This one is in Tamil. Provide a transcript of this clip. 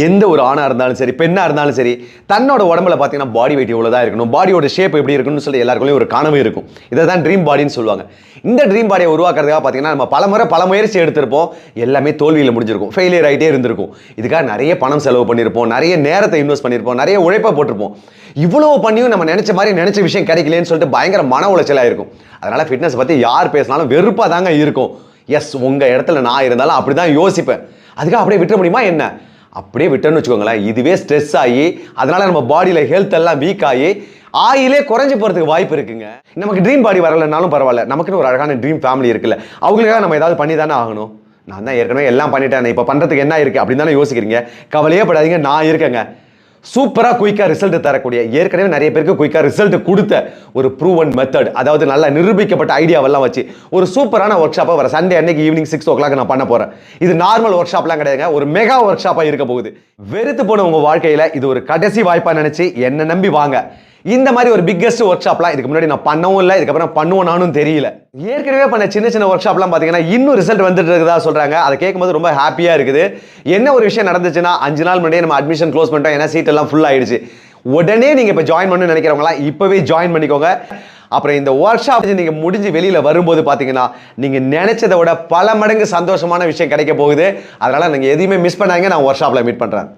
எந்த ஒரு ஆணா இருந்தாலும் சரி, பெண்ணா இருந்தாலும் சரி, தன்னோட உடம்புல பார்த்தீங்கன்னா பாடி வெயிட் இவ்வளோதான் இருக்கணும், பாடியோட ஷேப் எப்படி இருக்கணும்னு சொல்லி எல்லாருக்குள்ளேயும் ஒரு கனவு இருக்கும். இதை தான் ட்ரீம் பாடின்னு சொல்லுவாங்க. இந்த ட்ரீம் பாடியை உருவாக்குறதுக்காக பார்த்தீங்கன்னா நம்ம பல முயற்சி எடுத்திருப்போம், எல்லாமே தோல்வியில் முடிஞ்சிருக்கும், ஃபெயிலியர் ஆகிட்டே இருந்திருக்கும். இதுக்காக நிறைய பணம் செலவு பண்ணியிருப்போம், நிறைய நேரத்தை இன்வெஸ்ட் பண்ணியிருப்போம், நிறைய உழைப்பை போட்டிருப்போம். இவ்வளோ பண்ணியும் நம்ம நினைச்ச மாதிரி நினைச்ச விஷயம் கிடைக்கலன்னு சொல்லிட்டு பயங்கர மன உளைச்சலாக இருக்கும். அதனால ஃபிட்னஸ் பற்றி யார் பேசினாலும் வெறுப்பாக தாங்க இருக்கும். எஸ், உங்கள் இடத்துல நான் இருந்தாலும் அப்படி தான் யோசிப்பேன். அதுக்காக அப்படியே விட்டுற முடியுமா என்ன? அப்படியே விட்டோன்னு வச்சுக்கோங்களேன், இதுவே ஸ்ட்ரெஸ் ஆகி அதனால நம்ம பாடியில் ஹெல்த் எல்லாம் வீக் ஆகி ஆயிலே குறைஞ்சி போகிறதுக்கு வாய்ப்பு இருக்குங்க. நமக்கு ட்ரீம் பாடி வரலைன்னாலும் பரவாயில்ல, நமக்குன்னு ஒரு அழகான ட்ரீம் ஃபேமிலி இருக்குல்ல, அவங்களுக்காக நம்ம ஏதாவது பண்ணி தானே ஆகணும். நான் தான் ஏற்கனவே எல்லாம் பண்ணிட்டேன், இப்போ பண்ணுறதுக்கு என்ன இருக்குது அப்படின்னு தானே யோசிக்கிறீங்க. கவலையே படாதீங்க, நான் இருக்கேங்க. சூப்பராக குயிக்காக ரிசல்ட் தரக்கூடிய, ஏற்கனவே நிறைய பேருக்கு குயிக்காக ரிசல்ட் கொடுத்த ஒரு ப்ரூவன் மெத்தட், அதாவது நல்லா நிரூபிக்கப்பட்ட ஐடியாவெல்லாம் வச்சு ஒரு சூப்பரான ஒர்க் ஷாப்பாக வர சண்டே அன்னைக்கு ஈவினிங் 6 o'clock நான் பண்ண போகிறேன். இது நார்மல் ஒர்க் ஷாப்லாம் கிடையாதுங்க, ஒரு மெகா ஒர்க் ஷாப்பாக இருக்க போகுது. வெறுத்து போன உங்கள் வாழ்க்கையில் இது ஒரு கடைசி வாய்ப்பாக நினச்சி என்னை நம்பி வாங்க. இந்த மாதிரி ஒரு பிக்கஸ்ட் ஒர்க் ஷாப்லாம் இதுக்கு முன்னாடி நான் பண்ணவும் இல்லை, இதுக்கப்புறம் பண்ணுவோம் நானும் தெரியல. ஏற்கனவே பண்ண சின்ன ஒர்க் ஷாப்லாம் பார்த்தீங்கன்னா இன்னும் ரிசல்ட் வந்துட்டு இருக்குதா சொல்றாங்க. அதை கேட்கும்போது ரொம்ப ஹாப்பியா இருக்குது. என்ன ஒரு விஷயம் நடந்துச்சுன்னா 5 நாள் முன்னாடியே நம்ம அட்மிஷன் க்ளோஸ் பண்ணிட்டோம், ஏன்னா சீட் எல்லாம் ஃபுல் ஆயிடுச்சு. உடனே நீங்க இப்போ ஜாயின் பண்ணணும்னு நினைக்கிறவங்களாம் இப்பவே ஜாயின் பண்ணிக்கோங்க. அப்புறம் இந்த ஒர்க் ஷாப் நீங்க முடிஞ்சு வெளியில வரும்போது பாத்தீங்கன்னா நீங்க நினைச்சதை விட பல மடங்கு சந்தோஷமான விஷயம் கிடைக்க போகுது. அதனால நீங்க எதையுமே மிஸ் பண்ணாங்க. நான் ஒர்க் ஷாப்ல மீட் பண்றேன்.